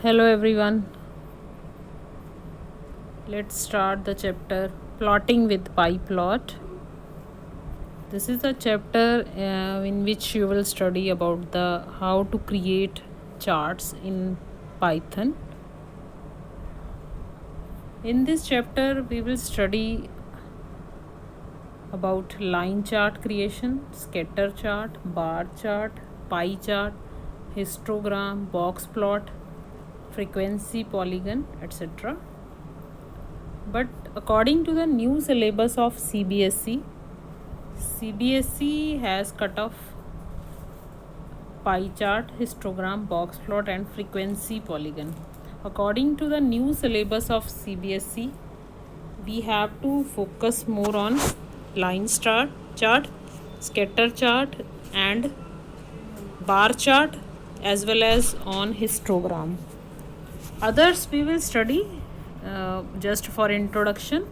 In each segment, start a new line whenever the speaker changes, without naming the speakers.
Hello everyone. Let's start the chapter Plotting with PyPlot. This is a chapter in which you will study about the how to create charts in Python. In this chapter we will study about line chart creation, scatter chart, bar chart, pie chart, histogram, box plot, frequency polygon, etc. But according to the new syllabus of CBSE has cut off pie chart, histogram, box plot and frequency polygon. According to the new syllabus of CBSE, we have to focus more on line chart, scatter chart and bar chart as well as on histogram. Others we will study just for introduction.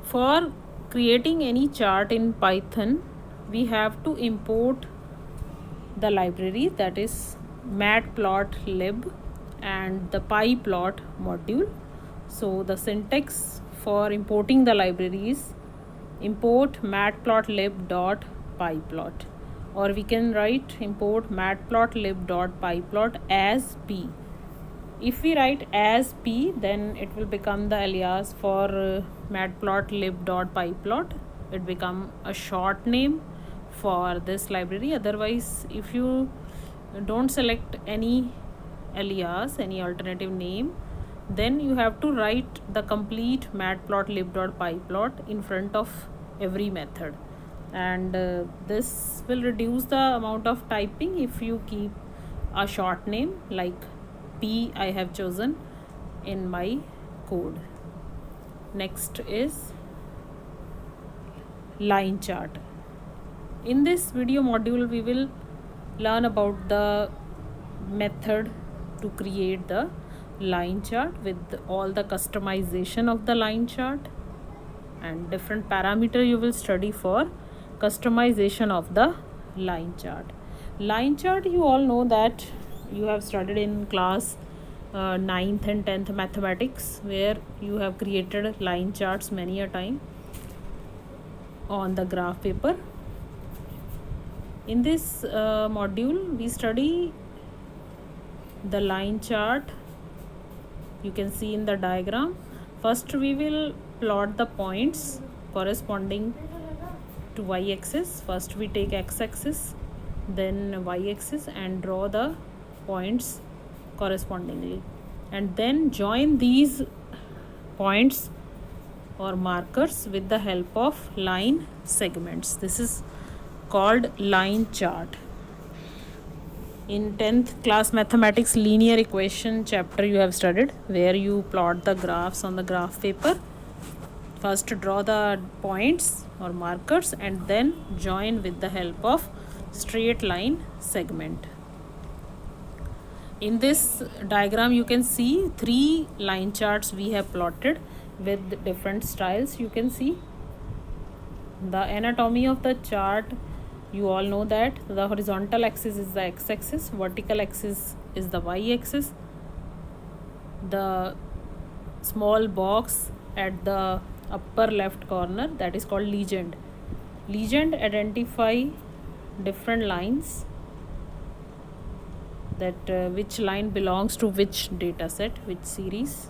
For creating any chart in Python, we have to import the library, that is matplotlib and the pyplot module. So the syntax for importing the library is import matplotlib.pyplot, or we can write import matplotlib.pyplot as p. If we write as p, then it will become the alias for matplotlib.pyplot. It become a short name for this library. Otherwise, if you don't select any alias, any alternative name, then you have to write the complete matplotlib.pyplot in front of every method, and this will reduce the amount of typing if you keep a short name like p I have chosen in my code. Next is line chart. In this video module we will learn about the method to create the line chart with all the customization of the line chart and different parameter you will study for customization of the line chart. Line chart, you all know that you have studied in class 9th and 10th mathematics, where you have created line charts many a time on the graph paper. In this module we study the line chart. You can see in the diagram. First we will plot the points corresponding to y-axis. First we take x-axis, then y-axis, and draw the points correspondingly, and then join these points or markers with the help of line segments. This is called line chart. In 10th class mathematics linear equation chapter you have studied, where you plot the graphs on the graph paper. First draw the points or markers and then join with the help of straight line segment. In this diagram you can see 3 line charts we have plotted with different styles. You can see the anatomy of the chart. You all know that the horizontal axis is the x-axis, vertical axis is the y-axis. The small box at the upper left corner, that is called legend. Legend identify different lines, that which line belongs to which data set, which series.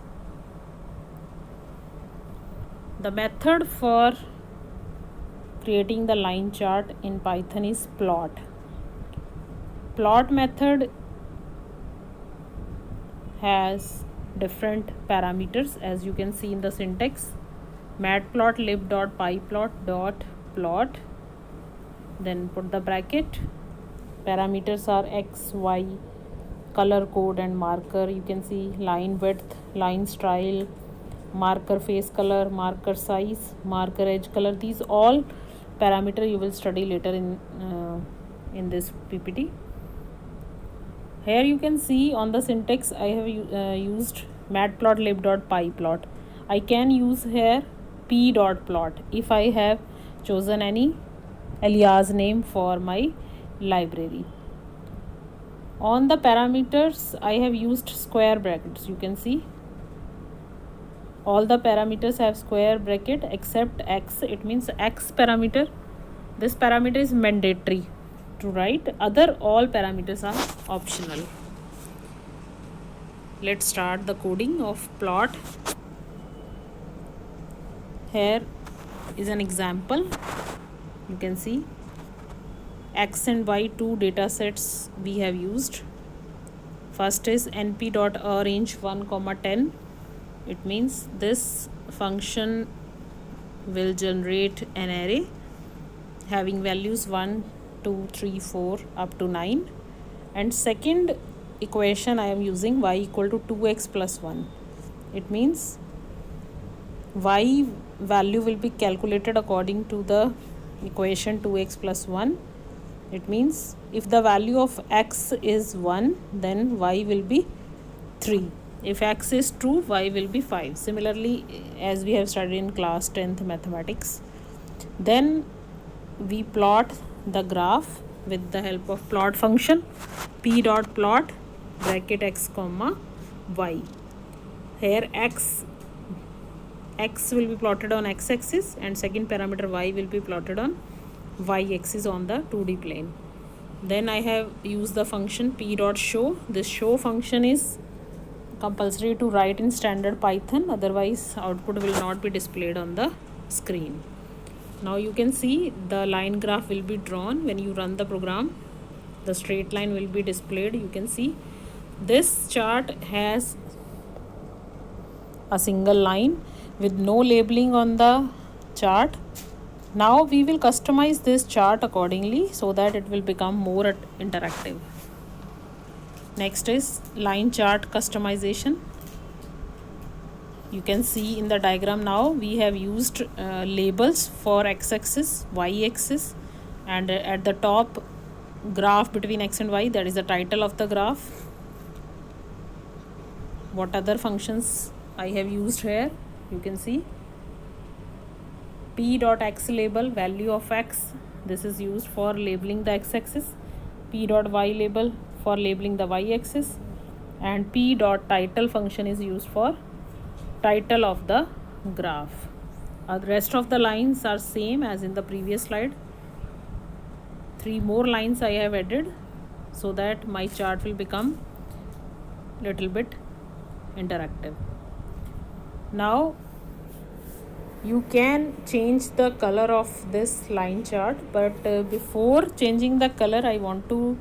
The method for creating the line chart in Python is plot. Plot method has different parameters, as you can see in the syntax. matplotlib.pyplot.plot, then put the bracket. Parameters are x, y, color code and marker. You can see line width, line style, marker face color, marker size, marker edge color. These all parameter you will study later in this PPT. Here you can see on the syntax I have used matplotlib.pyplot. I can use here p.plot if I have chosen any alias name for my library. On the parameters, I have used square brackets. You can see all the parameters have square bracket except x. It means x parameter. This parameter is mandatory to write. Other all parameters are optional. Let's start the coding of plot. Here is an example. You can see x and y two data sets we have used. First is np.arrange 1, 10. It means this function will generate an array having values 1, 2, 3, 4 up to 9. And second equation I am using y equal to 2x plus 1. It means y value will be calculated according to the equation 2x plus 1. It means if the value of x is 1, then y will be 3. If x is true, y will be 5. Similarly, as we have studied in class 10th mathematics. Then we plot the graph with the help of plot function p dot plot bracket x comma y. Here x will be plotted on x-axis and second parameter y will be plotted on y-axis on the 2D plane. Then I have used the function p dot show. This show function is compulsory to write in standard Python, otherwise output will not be displayed on the screen. Now you can see the line graph will be drawn when you run the program. The straight line will be displayed. You can see this chart has a single line with no labeling on the chart. Now we will customize this chart accordingly so that it will become more interactive. Next is line chart customization. You can see in the diagram now we have used labels for x-axis, y-axis, and at the top graph between x and y, that is the title of the graph. What other functions I have used here? You can see p dot x label value of x. This is used for labeling the x-axis. P dot y label for labeling the y-axis, and p dot title function is used for title of the graph. The rest of the lines are same as in the previous slide. 3 more lines I have added so that my chart will become little bit interactive. Now you can change the color of this line chart, but before changing the color I want to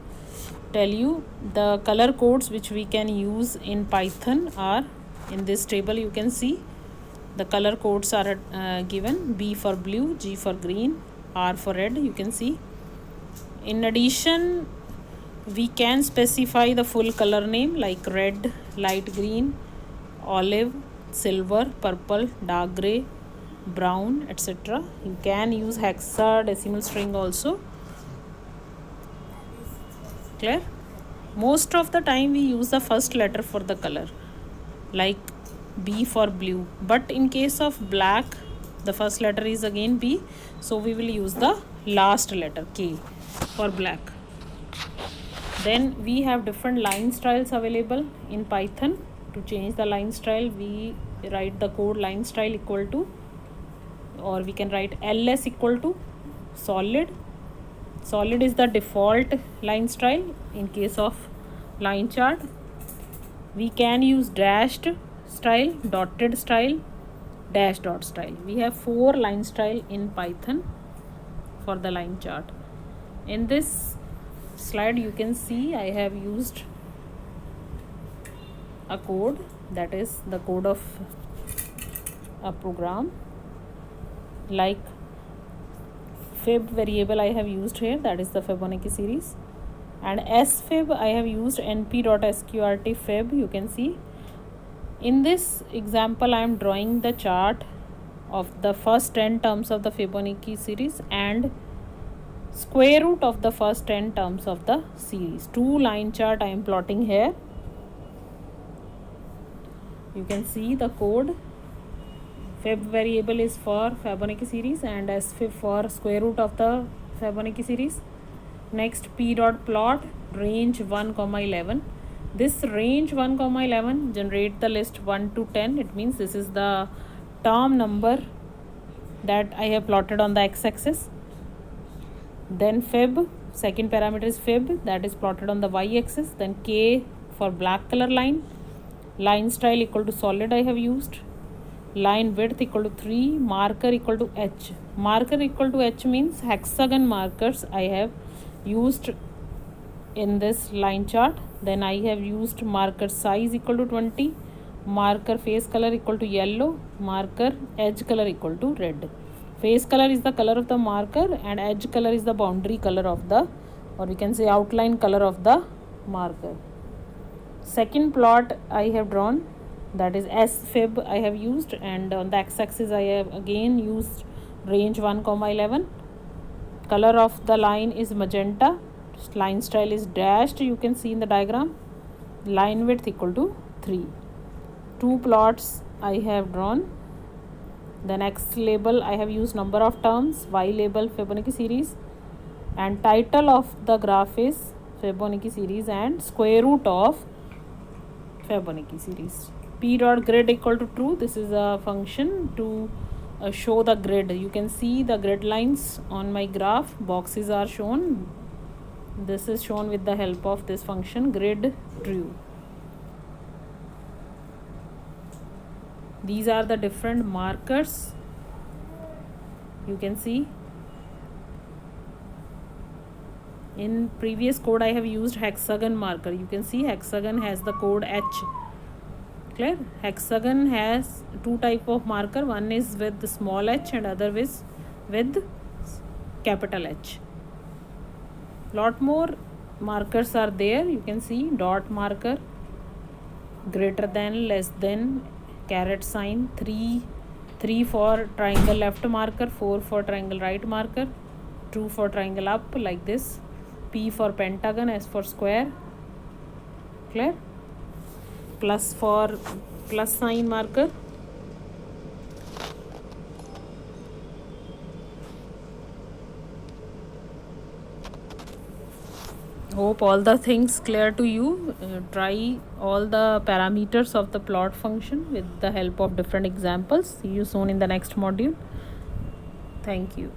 tell you the color codes which we can use in Python are in this table. You can see the color codes are given: B for blue, G for green, R for red. You can see. In addition, we can specify the full color name like red, light green, olive, silver, purple, dark gray, brown, etc. You can use hexadecimal string also. Clear? Most of the time we use the first letter for the color, like B for blue, but in case of black the first letter is again B, so we will use the last letter K for black. Then we have different line styles available in Python. To change the line style, we write the code line style equal to, or we can write ls equal to solid. Solid is the default line style. In case of line chart, we can use dashed style, dotted style, dash dot style. We have 4 line style in Python for the line chart. In this slide you can see I have used a code, that is the code of a program. Like fib variable I have used here, that is the Fibonacci series, and sfib I have used np.sqrt fib. You can see in this example I am drawing the chart of the first 10 terms of the Fibonacci series and square root of the first 10 terms of the series. 2 line chart I am plotting here. You can see the code. Fib variable is for Fibonacci series and sfib for square root of the Fibonacci series. Next p dot plot range 1 comma 11. This range 1 comma 11 generate the list 1 to 10. It means this is the term number that I have plotted on the x-axis. Then fib, second parameter is fib, that is plotted on the y-axis. Then k for black color line. Line style equal to solid I have used. Line width equal to 3. Marker equal to h. Marker equal to h means hexagon markers I have used in this line chart. Then I have used marker size equal to 20. Marker face color equal to yellow. Marker edge color equal to red. Face color is the color of the marker and edge color is the boundary color of the, or we can say outline color of the marker. Second plot I have drawn, that is S fib I have used, and on the x-axis I have again used range 1 comma 11. Color of the line is magenta. Line style is dashed, you can see in the diagram. Line width equal to 3. Two plots I have drawn. Then X label I have used number of terms, Y label Fibonacci series, and title of the graph is Fibonacci series and square root of Fibonacci series. P dot grid equal to true. This is a function to show the grid. You can see the grid lines on my graph. Boxes are shown. This is shown with the help of this function grid true. These are the different markers. You can see in previous code I have used hexagon marker. You can see hexagon has the code H. Clear? Hexagon has two type of marker. One is with the small h and other is with capital H. Lot more markers are there. You can see dot marker, greater than, less than, caret sign, 3 for triangle left marker, 4 for triangle right marker, 2 for triangle up, like this. P for pentagon, S for square. Clear? Plus for plus sign marker. Hope all the things clear to you. Try all the parameters of the plot function with the help of different examples. See you soon in the next module. Thank you.